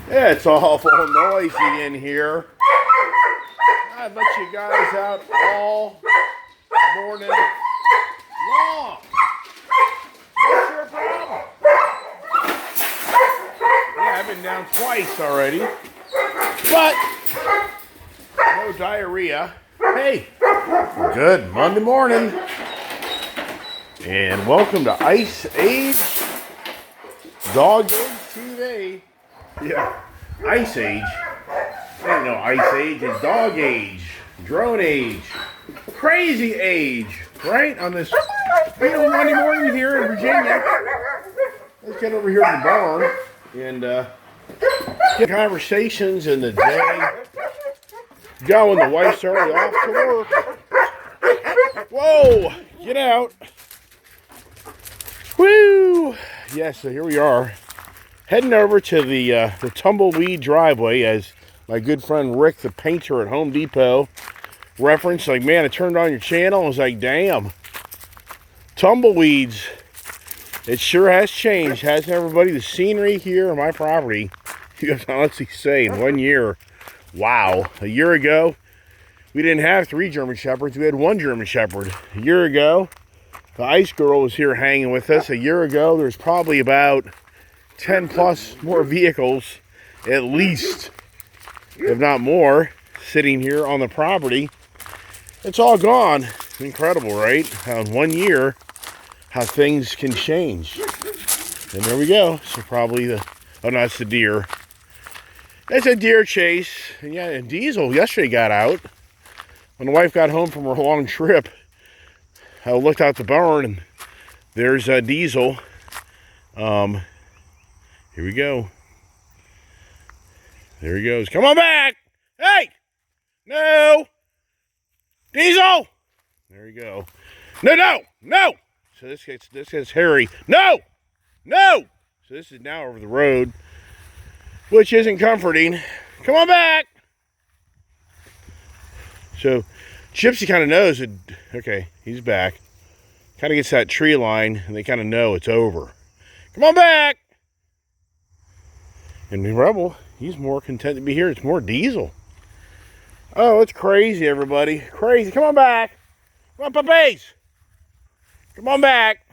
Yeah, it's awful noisy in here. I've let you guys out all morning long. What's your problem? Yeah, I've been down twice already. But no diarrhea. Hey, good Monday morning. And welcome to Ice Age Dog Age TV. Yeah, Ice Age. Ain't no Ice Age, it's Dog Age, Drone Age, Crazy Age, right? On this Monday morning here in Virginia. Let's get over here to the barn and get conversations in the day going. The wife's already off to work. Whoa, get out. Woo! Yeah, so here we are. Heading over to the tumbleweed driveway, as my good friend Rick, the painter at Home Depot, referenced. Like, man, I turned on your channel and was like, damn, tumbleweeds. It sure has changed, hasn't everybody? The scenery here on my property, you can honestly say, in 1 year, wow. A year ago, we didn't have 3 German Shepherds. We had 1 German Shepherd. A year ago, the Ice Girl was here hanging with us. A year ago, there was probably about 10 plus more vehicles, at least, if not more, sitting here on the property. It's all gone. Incredible, right? How in 1 year, how things can change. And there we go. So probably oh no, that's the deer. That's a deer chase. And yeah, and Diesel yesterday got out. When the wife got home from her long trip, I looked out the barn and there's Diesel. Here we go. There he goes. Come on back! Hey! No! Diesel! There you go. No! So this gets hairy. No! So this is now over the road, which isn't comforting. Come on back! So Gypsy kind of knows that, okay, he's back. Kind of gets that tree line, and they kind of know it's over. Come on back! And the Rebel, he's more content to be here. It's more Diesel. Oh, it's crazy, everybody. Crazy. Come on back. Come on, puppies. Come on back.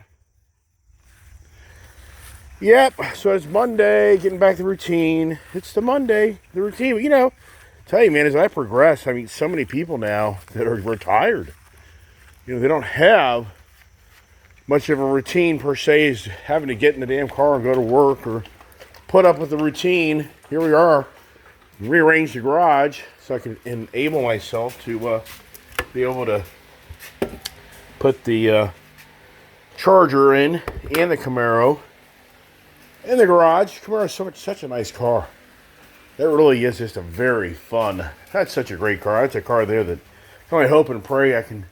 Yep, so it's Monday, getting back to the routine. It's the routine. But, tell you, man, as I progress, I meet so many people now that are retired. They don't have much of a routine per se as having to get in the damn car and go to work or put up with the routine. Here we are, rearrange the garage so I can enable myself to be able to put the Charger in and the Camaro in the garage. Camaro is such a nice car. That really is just a very fun. That's such a great car. That's a car there that I only hope and pray I can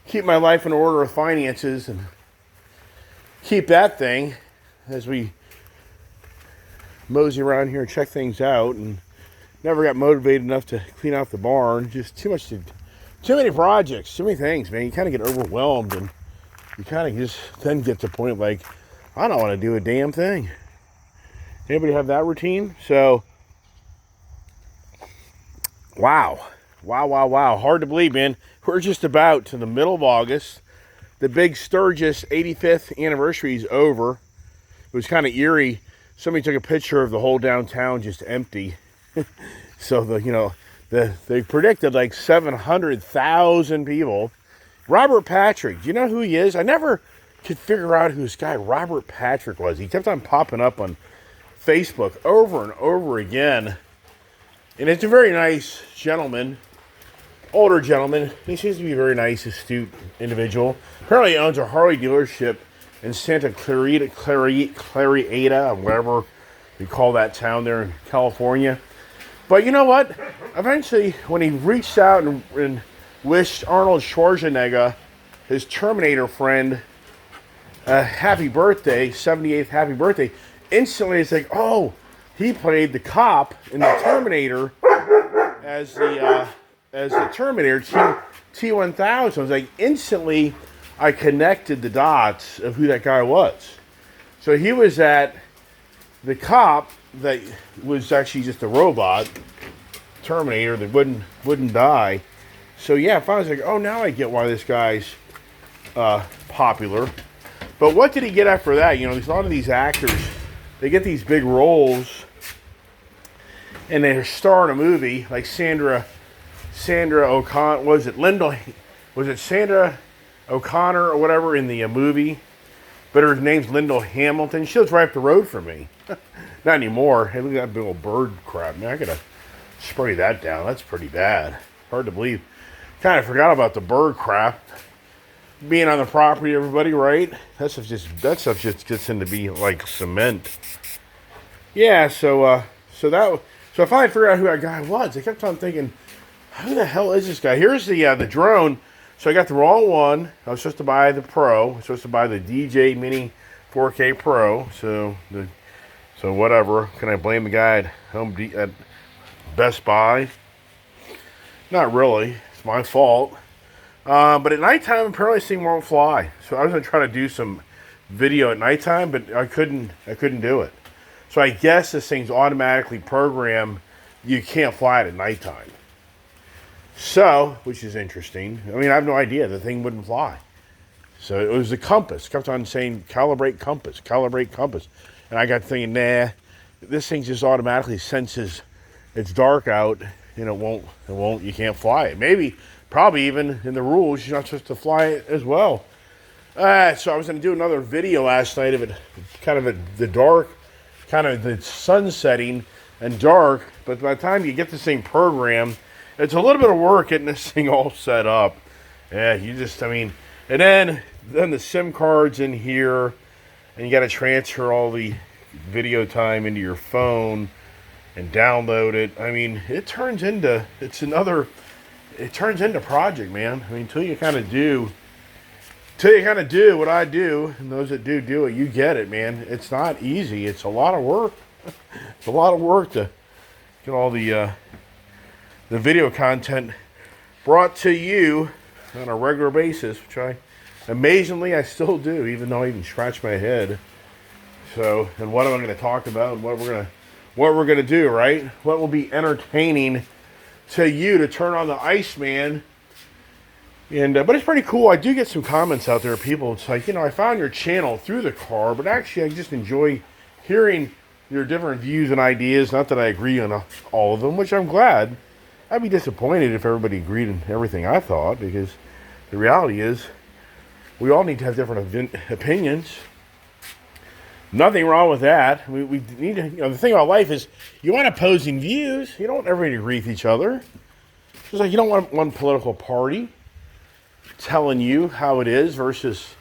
keep my life in order with finances and keep that thing as we mosey around here and check things out. And never got motivated enough to clean out the barn. Just too many projects, too many things, man. You kind of get overwhelmed and you kind of just then get to the point like, I don't want to do a damn thing. Anybody have that routine? So, wow. Hard to believe, man. We're just about to the middle of August. The big Sturgis 85th anniversary is over. It was kind of eerie. Somebody took a picture of the whole downtown just empty. So they predicted like 700,000 people. Robert Patrick, do you know who he is? I never could figure out who this guy Robert Patrick was. He kept on popping up on Facebook over and over again. And it's a very nice gentleman, older gentleman. He seems to be a very nice, astute individual. Apparently he owns a Harley dealership in Santa Clarita, or whatever you call that town there in California. But you know what? Eventually, when he reached out and wished Arnold Schwarzenegger, his Terminator friend, a happy birthday, 78th happy birthday, instantly it's like, oh, he played the cop in the Terminator as the Terminator T-1000. I was like, instantly I connected the dots of who that guy was. So he was at the cop that was actually just a robot, Terminator, that wouldn't die. So yeah, finally I was like, oh, now I get why this guy's popular. But what did he get after that? You know, there's a lot of these actors, they get these big roles, and they star in a movie like Sandra O'Connor. Was it Sandra O'Connor or whatever in the movie? But her name's Lyndall Hamilton. She lives right up the road from me. Not anymore. Hey, look at that big old bird crap. Man, I gotta spray that down. That's pretty bad. Hard to believe. Kind of forgot about the bird crap being on the property. Everybody, right? That stuff just gets into be like cement. Yeah. So I finally figured out who that guy was. I kept on thinking, who the hell is this guy? Here's the drone. So I got the wrong one. I was supposed to buy the Pro. I was supposed to buy the DJI Mini 4K Pro. So whatever. Can I blame the guy at Best Buy? Not really. It's my fault. But at nighttime, apparently this thing won't fly. So I was gonna try to do some video at nighttime, but I couldn't do it. So I guess this thing's automatically programmed. You can't fly it at nighttime. So, which is interesting. I mean, I have no idea. The thing wouldn't fly. So it was the compass. It kept on saying, calibrate compass. And I got thinking, nah, this thing just automatically senses it's dark out and it won't, you can't fly it. Probably even in the rules, you're not supposed to fly it as well. So I was going to do another video last night of it, kind of at the dark, kind of the sun setting and dark. But by the time you get this thing programmed, it's a little bit of work getting this thing all set up. Yeah, and then the SIM card's in here, and you got to transfer all the video time into your phone and download it. I mean, it turns into project, man. I mean, until you kind of do what I do, and those that do it, you get it, man. It's not easy. It's a lot of work. It's a lot of work to get all the video content brought to you on a regular basis, which amazingly I still do, even though I even scratch my head. So, and what am I going to talk about, and what we're gonna do, right? What will be entertaining to you to turn on the Iceman? And but it's pretty cool. I do get some comments out there, people. It's like, I found your channel through the car, but actually I just enjoy hearing your different views and ideas. Not that I agree on all of them, which I'm glad. I'd be disappointed if everybody agreed on everything I thought, because the reality is we all need to have different opinions. Nothing wrong with that. We need to, the thing about life is you want opposing views. You don't want everybody to agree with each other. Just like you don't want one political party telling you how it is versus,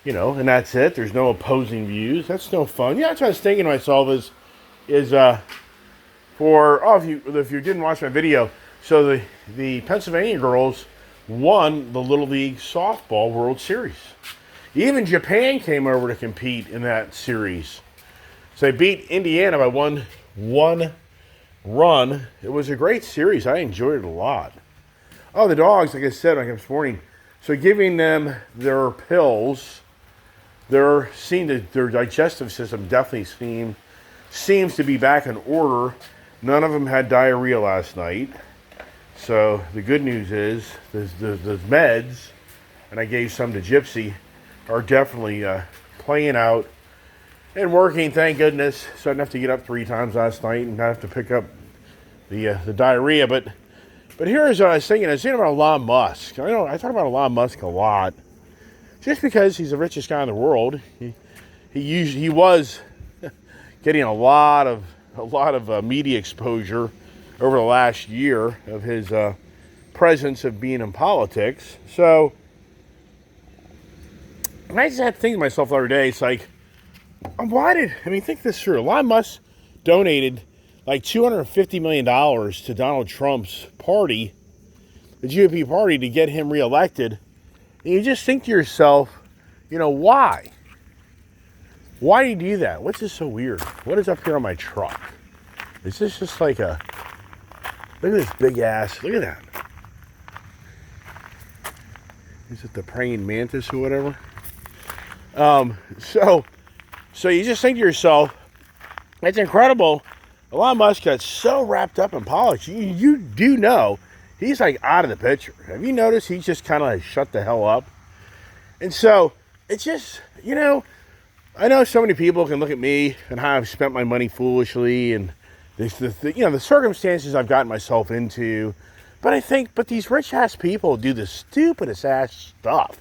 and that's it. There's no opposing views. That's no fun. Yeah, that's what I was thinking to myself if you didn't watch my video, so the Pennsylvania girls won the Little League Softball World Series. Even Japan came over to compete in that series. So they beat Indiana by one run. It was a great series. I enjoyed it a lot. Oh, the dogs, like I said this morning, so giving them their pills, their digestive system definitely seems to be back in order. None of them had diarrhea last night. So the good news is the meds, and I gave some to Gypsy, are definitely playing out and working, thank goodness. So I didn't have to get up 3 times last night and not have to pick up the diarrhea. But here's what I was thinking. I was thinking about Elon Musk. I talk about Elon Musk a lot, just because he's the richest guy in the world. He was getting a lot of media exposure over the last year of his presence of being in politics. So I just had to think to myself the other day, it's like, think this through. Elon Musk donated like $250 million to Donald Trump's party, the GOP party, to get him reelected. And you just think to yourself, why? Why do you do that? What's this so weird? What is up here on my truck? Is this just like look at this big ass, look at that. Is it the praying mantis or whatever? So you just think to yourself, It's incredible. Elon Musk got so wrapped up in politics. You do know he's like out of the picture. Have you noticed he's just kind of like shut the hell up? And so it's just, I know so many people can look at me and how I've spent my money foolishly and the circumstances I've gotten myself into. But these rich ass people do the stupidest ass stuff.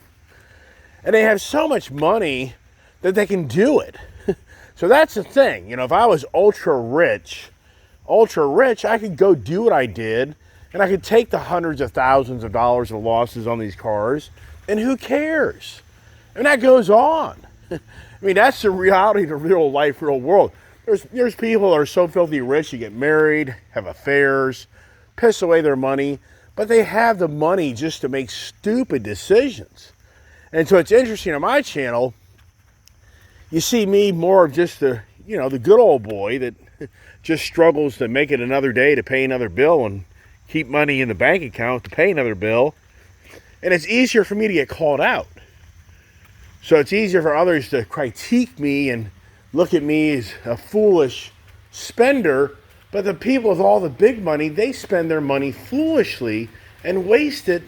And they have so much money that they can do it. So that's the thing. If I was ultra rich, I could go do what I did, and I could take the hundreds of thousands of dollars of losses on these cars, and who cares? And that goes on. I mean, that's the reality of the real life, real world. There's people that are so filthy rich, you get married, have affairs, piss away their money, but they have the money just to make stupid decisions. And so it's interesting on my channel, you see me more of just the good old boy that just struggles to make it another day to pay another bill and keep money in the bank account to pay another bill. And it's easier for me to get called out. So it's easier for others to critique me and look at me as a foolish spender. But the people with all the big money, they spend their money foolishly and waste it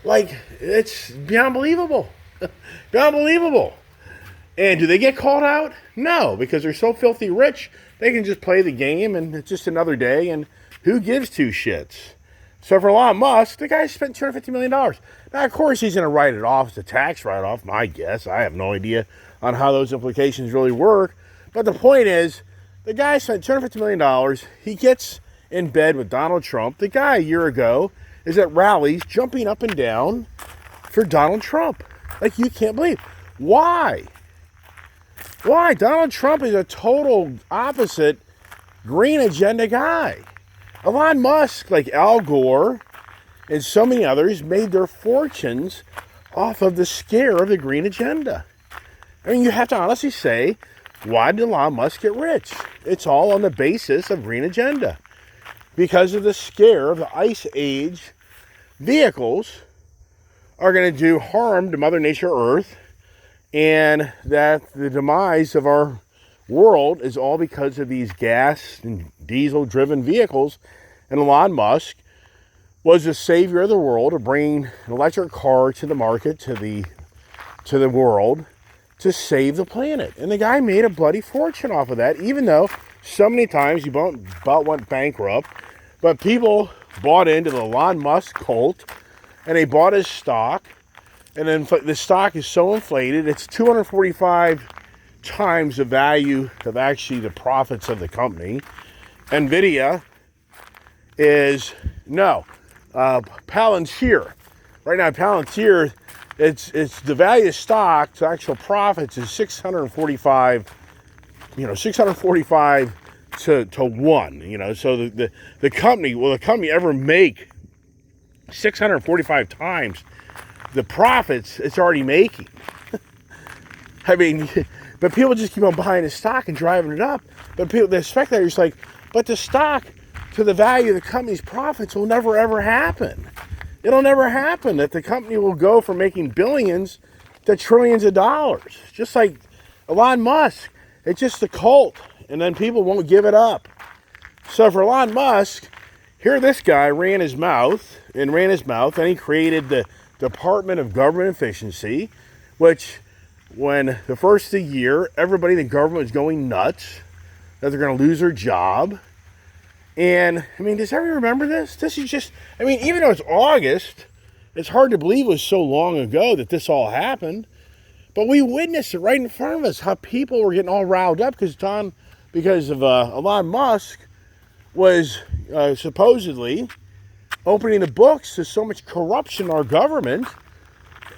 like it's beyond believable. Beyond believable. And do they get called out? No, because they're so filthy rich, they can just play the game and it's just another day, and who gives two shits? So for Elon Musk, the guy spent $250 million. Now, of course, he's going to write it off as a tax write-off, my guess. I have no idea on how those implications really work. But the point is, the guy spent $250 million. He gets in bed with Donald Trump. The guy a year ago is at rallies jumping up and down for Donald Trump. Like, you can't believe. Why? Why? Donald Trump is a total opposite green agenda guy. Elon Musk, like Al Gore and so many others, made their fortunes off of the scare of the green agenda. I mean, you have to honestly say, why did Elon Musk get rich? It's all on the basis of green agenda. Because of the scare of the Ice Age vehicles are going to do harm to Mother Nature Earth, and that the demise of our world is all because of these gas and diesel driven vehicles. And Elon Musk was the savior of the world of bringing an electric car to the market, to the world, to save the planet. And the guy made a bloody fortune off of that, even though so many times he about went bankrupt. But people bought into the Elon Musk cult, and they bought his stock. And then the stock is so inflated, it's 245 times the value of actually the profits of the company. NVIDIA is, Palantir. Right now, Palantir, it's the value of stock to actual profits is 645 to 1. So the company, will the company ever make 645 times the profits it's already making? I mean, but people just keep on buying the stock and driving it up. But the speculators like, but the stock to the value of the company's profits will never ever happen. It'll never happen that the company will go from making billions to trillions of dollars. Just like Elon Musk. It's just a cult, and then people won't give it up. So for Elon Musk, here this guy ran his mouth, and he created the Department of Government Efficiency, which when the first of the year, everybody in the government was going nuts, that they're going to lose their job. And, I mean, does everybody remember this? This is just, I mean, even though it's August, it's hard to believe it was so long ago that this all happened. But we witnessed it right in front of us, how people were getting all riled up because of Elon Musk was supposedly opening the books to so much corruption in our government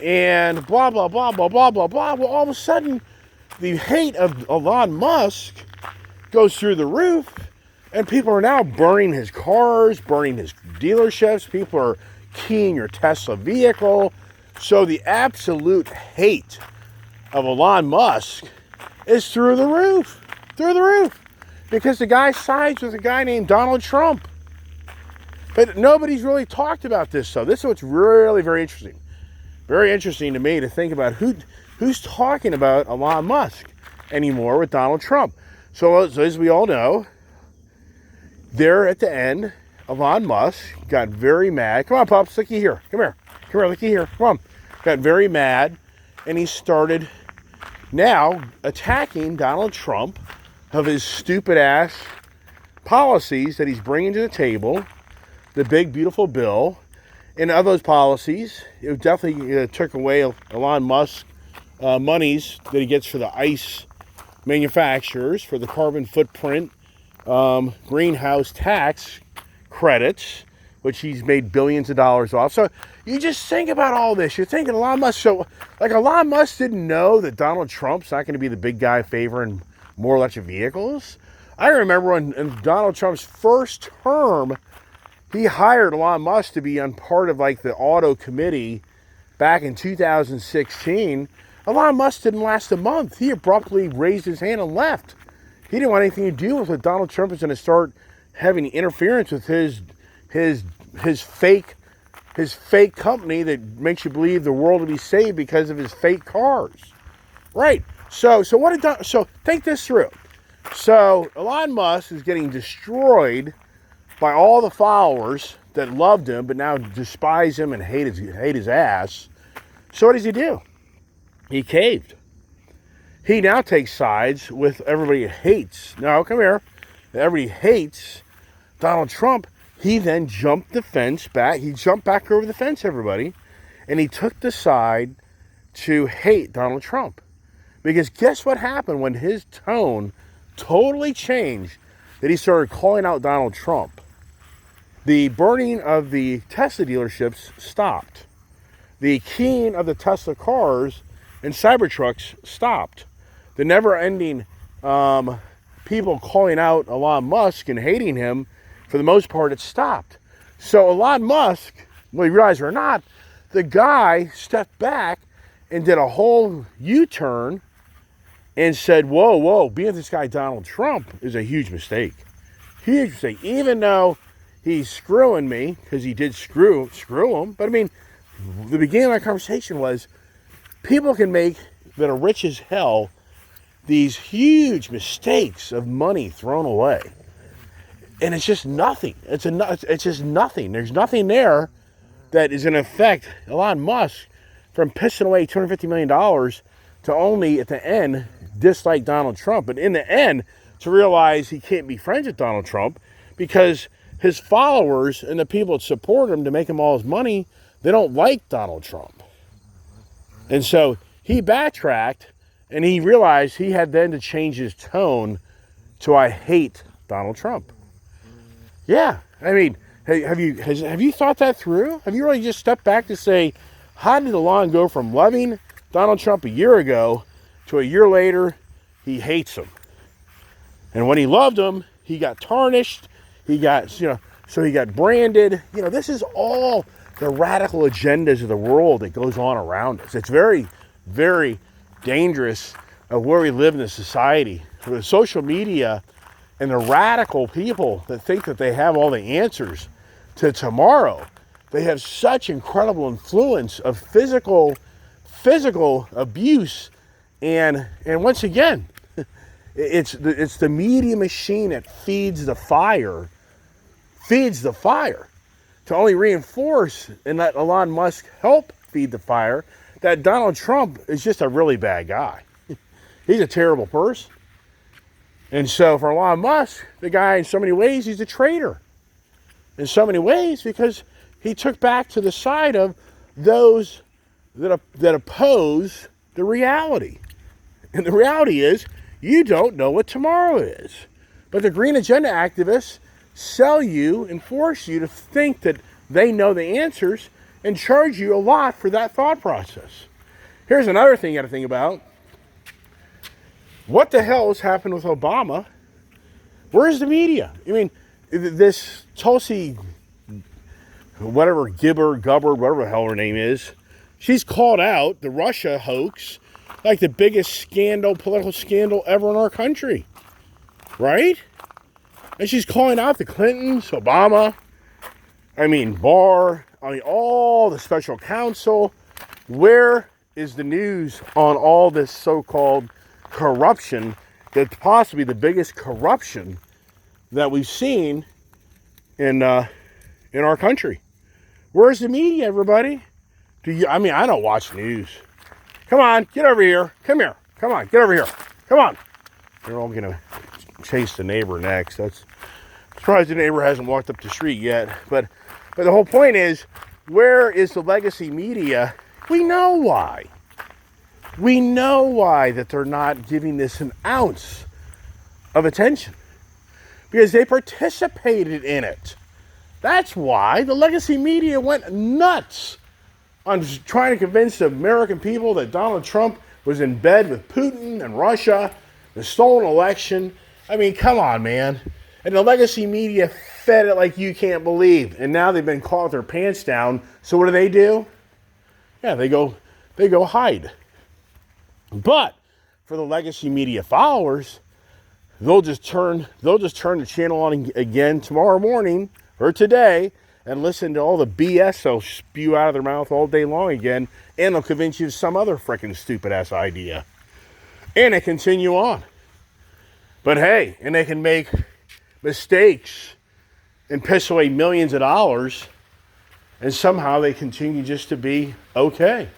and blah, blah, blah, blah, blah, blah, blah. Well, all of a sudden, the hate of Elon Musk goes through the roof, and people are now burning his cars, burning his dealerships. People are keying your Tesla vehicle. So the absolute hate of Elon Musk is through the roof. Because the guy sides with a guy named Donald Trump. But nobody's really talked about this, so this is what's really very interesting. Very interesting to me to think about who's talking about Elon Musk anymore with Donald Trump. So as we all know, there at the end, Elon Musk got very mad. Come on, Pops, looky here. Come here, looky here. Come on. Got very mad, and he started now attacking Donald Trump of his stupid ass policies that he's bringing to the table, the big beautiful bill. And of those policies, it definitely took away Elon Musk monies that he gets for the ICE manufacturers, for the carbon footprint greenhouse tax credits, which he's made billions of dollars off. So you just think about all this. You're thinking Elon Musk. So like Elon Musk didn't know that Donald Trump's not going to be the big guy favoring more electric vehicles. I remember when in Donald Trump's first term, he hired Elon Musk to be on part of like the auto committee back in 2016. Elon Musk didn't last a month. He abruptly raised his hand and left. He didn't want anything to do with what Donald Trump was going to start having interference with his fake company that makes you believe the world will be saved because of his fake cars. Right. So think this through. So Elon Musk is getting destroyed by all the followers that loved him but now despise him and hate his ass. So what does he do? He caved. He now takes sides with everybody hates. No, come here. Everybody hates Donald Trump. He then jumped the fence back. He jumped back over the fence, everybody. And he took the side to hate Donald Trump. Because guess what happened when his tone totally changed, that he started calling out Donald Trump? The burning of the Tesla dealerships stopped. The keying of the Tesla cars and Cybertrucks stopped. The never-ending people calling out Elon Musk and hating him, for the most part, it stopped. So Elon Musk, whether you realize it or not, the guy stepped back and did a whole U-turn and said, whoa, being with this guy Donald Trump is a huge mistake. Huge mistake. Even though he's screwing me, because he did screw him. But I mean, the beginning of that conversation was, people can make, that are rich as hell, these huge mistakes of money thrown away. And it's just nothing. It's just nothing. There's nothing there that is going to affect Elon Musk from pissing away $250 million to only, at the end, dislike Donald Trump. But in the end, to realize he can't be friends with Donald Trump because his followers and the people that support him to make him all his money, they don't like Donald Trump. And so he backtracked, and he realized he had then to change his tone to I hate Donald Trump. Yeah, I mean, have you thought that through? Have you really just stepped back to say, how did Elon go from loving Donald Trump a year ago to a year later, he hates him? And when he loved him, he got tarnished. He got, so he got branded. This is all the radical agendas of the world that goes on around us. It's very, very dangerous of where we live in the society. With social media and the radical people that think that they have all the answers to tomorrow, they have such incredible influence of physical abuse. And once again, it's the media machine that feeds the fire to only reinforce and let Elon Musk help feed the fire that Donald Trump is just a really bad guy. He's a terrible person. And so for Elon Musk, the guy in so many ways, he's a traitor. In so many ways, because he took back to the side of those that oppose the reality. And the reality is, you don't know what tomorrow is. But the green agenda activists sell you and force you to think that they know the answers and charge you a lot for that thought process. Here's another thing you got to think about. What the hell has happened with Obama? Where's the media? I mean, this Tulsi, whatever, Gabbard, whatever the hell her name is, she's called out the Russia hoax like the biggest scandal, political scandal ever in our country. Right? And she's calling out the Clintons, Obama, Barr, all the special counsel. Where is the news on all this so-called corruption that's possibly the biggest corruption that we've seen in our country. Where's the media, everybody? I don't watch news. Come on, get over here. Come here. Come on, get over here. Come on. They're all going to chase the neighbor next. That's surprised the neighbor hasn't walked up the street yet. But the whole point is, where is the legacy media? We know why. We know why that they're not giving this an ounce of attention. Because they participated in it. That's why the legacy media went nuts on trying to convince the American people that Donald Trump was in bed with Putin and Russia, the stolen election. I mean, come on, man. And the legacy media fed it like you can't believe. And now they've been caught with their pants down. So what do? Yeah, they go hide. But for the legacy media followers, they'll just turn the channel on again tomorrow morning or today and listen to all the BS they'll spew out of their mouth all day long again, and they'll convince you of some other freaking stupid-ass idea. And they continue on. But hey, and they can make mistakes and piss away millions of dollars, and somehow they continue just to be okay.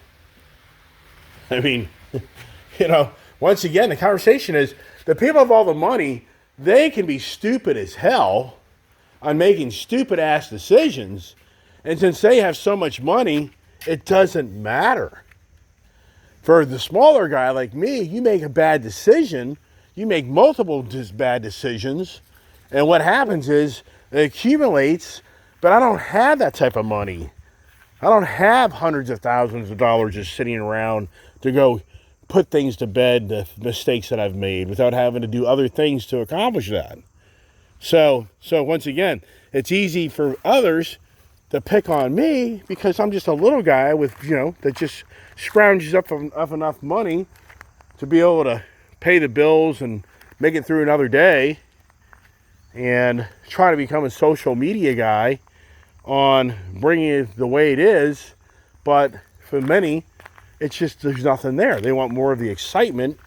I mean, once again, the conversation is, the people have all the money, they can be stupid as hell on making stupid-ass decisions, and since they have so much money, it doesn't matter. For the smaller guy like me, you make a bad decision, you make multiple bad decisions, and what happens is it accumulates, but I don't have that type of money. I don't have hundreds of thousands of dollars just sitting around to go put things to bed, the mistakes that I've made, without having to do other things to accomplish that. So once again, it's easy for others to pick on me because I'm just a little guy with, that just scrounges up enough money to be able to pay the bills and make it through another day, and try to become a social media guy on bringing it the way it is. But for many, it's just, there's nothing there. They want more of the excitement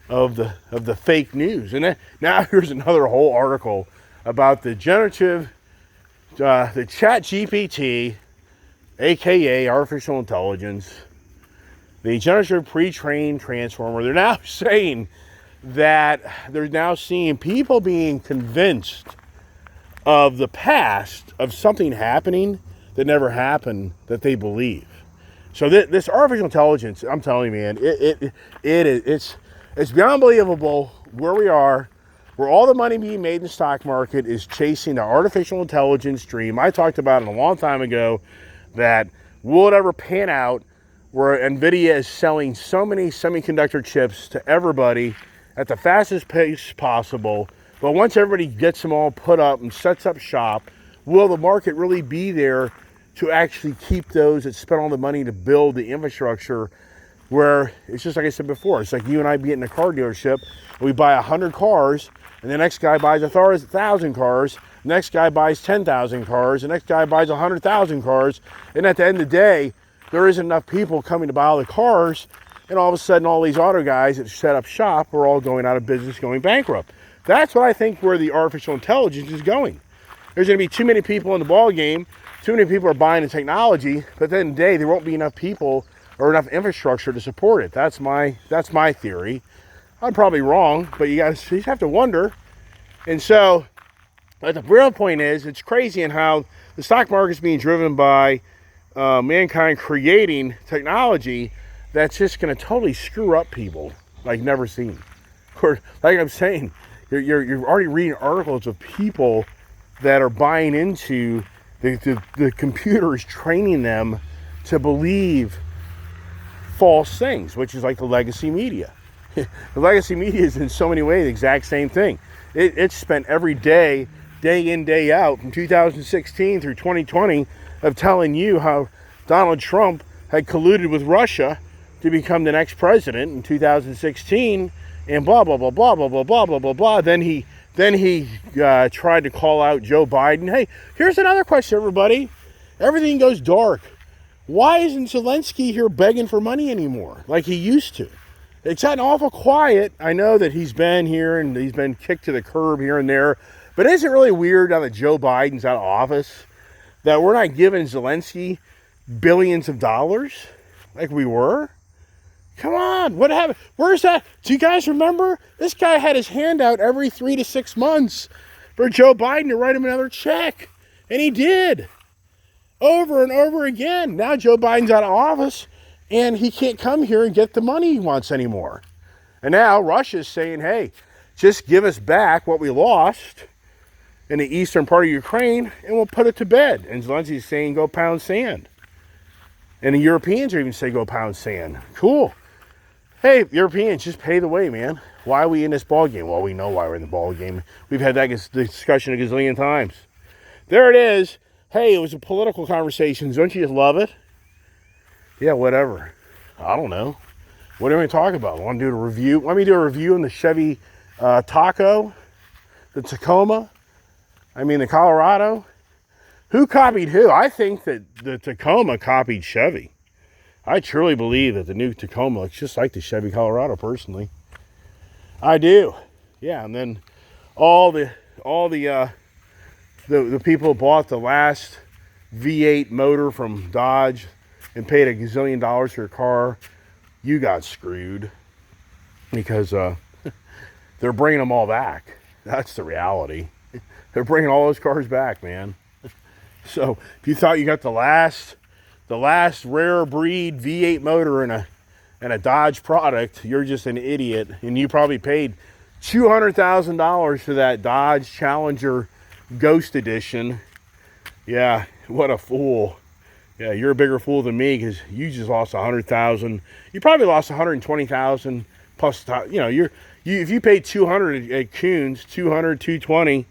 of the fake news. And then, now here's another whole article about the the ChatGPT, aka artificial intelligence, the generative pre-trained transformer. They're now saying that they're now seeing people being convinced of the past, of something happening that never happened, that they believe. So this artificial intelligence, I'm telling you, man, it's beyond believable where we are, where all the money being made in the stock market is chasing the artificial intelligence dream. I talked about it a long time ago, that will it ever pan out where NVIDIA is selling so many semiconductor chips to everybody at the fastest pace possible. But once everybody gets them all put up and sets up shop, will the market really be there to actually keep those that spent all the money to build the infrastructure, where it's just like I said before, it's like you and I being in a car dealership, and we buy 100 cars, and the next guy buys 1,000 cars, the next guy buys 10,000 cars, the next guy buys 100,000 cars, and at the end of the day, there isn't enough people coming to buy all the cars, and all of a sudden all these auto guys that set up shop are all going out of business, going bankrupt. That's what I think where the artificial intelligence is going. There's going to be too many people in the ball game, too many people are buying the technology, but at the end of the day, there won't be enough people or enough infrastructure to support it. That's my theory. I'm probably wrong, but you guys have to wonder. And so, but the real point is, it's crazy in how the stock market is being driven by mankind creating technology that's just going to totally screw up people like never seen. Or like I'm saying, you're already reading articles of people that are buying into the computers, training them to believe false things, which is like the legacy media. The legacy media is in so many ways the exact same thing. It's spent every day in, day out, from 2016 through 2020, of telling you how Donald Trump had colluded with Russia to become the next president in 2016, and blah, blah, blah, blah, blah, blah, blah, blah, blah, blah. Then he tried to call out Joe Biden. Hey, here's another question, everybody. Everything goes dark. Why isn't Zelensky here begging for money anymore like he used to? It's gotten awful quiet. I know that he's been here and he's been kicked to the curb here and there. But isn't it really weird now that Joe Biden's out of office that we're not giving Zelensky billions of dollars like we were? Come on, what happened? Where's that? Do you guys remember? This guy had his hand out every 3 to 6 months for Joe Biden to write him another check. And he did. Over and over again. Now Joe Biden's out of office and he can't come here and get the money he wants anymore. And now Russia's saying, hey, just give us back what we lost in the eastern part of Ukraine and we'll put it to bed. And Zelensky's saying, go pound sand. And the Europeans are even saying, go pound sand. Cool. Hey, Europeans, just pay the way, man. Why are we in this ball game? Well, we know why we're in the ball game. We've had that discussion a gazillion times. There it is. Hey, it was a political conversation. Don't you just love it? Yeah, whatever. I don't know. What do we talk about? Want to do a review? Let me do a review on the Chevy Taco, the Tacoma, the Colorado. Who copied who? I think that the Tacoma copied Chevy. I truly believe that the new Tacoma looks just like the Chevy Colorado, personally. I do. Yeah, and then all the people who bought the last V8 motor from Dodge and paid a gazillion dollars for a car, you got screwed because they're bringing them all back. That's the reality. They're bringing all those cars back, man. So if you thought you got the last rare breed V8 motor in a Dodge product, you're just an idiot. And you probably paid $200,000 for that Dodge Challenger Ghost Edition. Yeah, what a fool. Yeah, you're a bigger fool than me because you just lost $100,000. You probably lost $120,000 plus. If you paid $200 at Kuhn's, $220,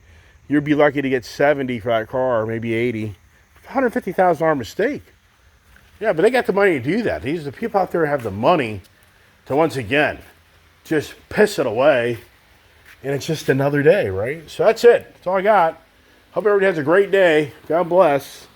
you'd be lucky to get $70 for that car, maybe $80. $150,000 mistake. Yeah, but they got the money to do that. These the people out there have the money to once again just piss it away, and it's just another day, right? So that's it. That's all I got. Hope everybody has a great day. God bless.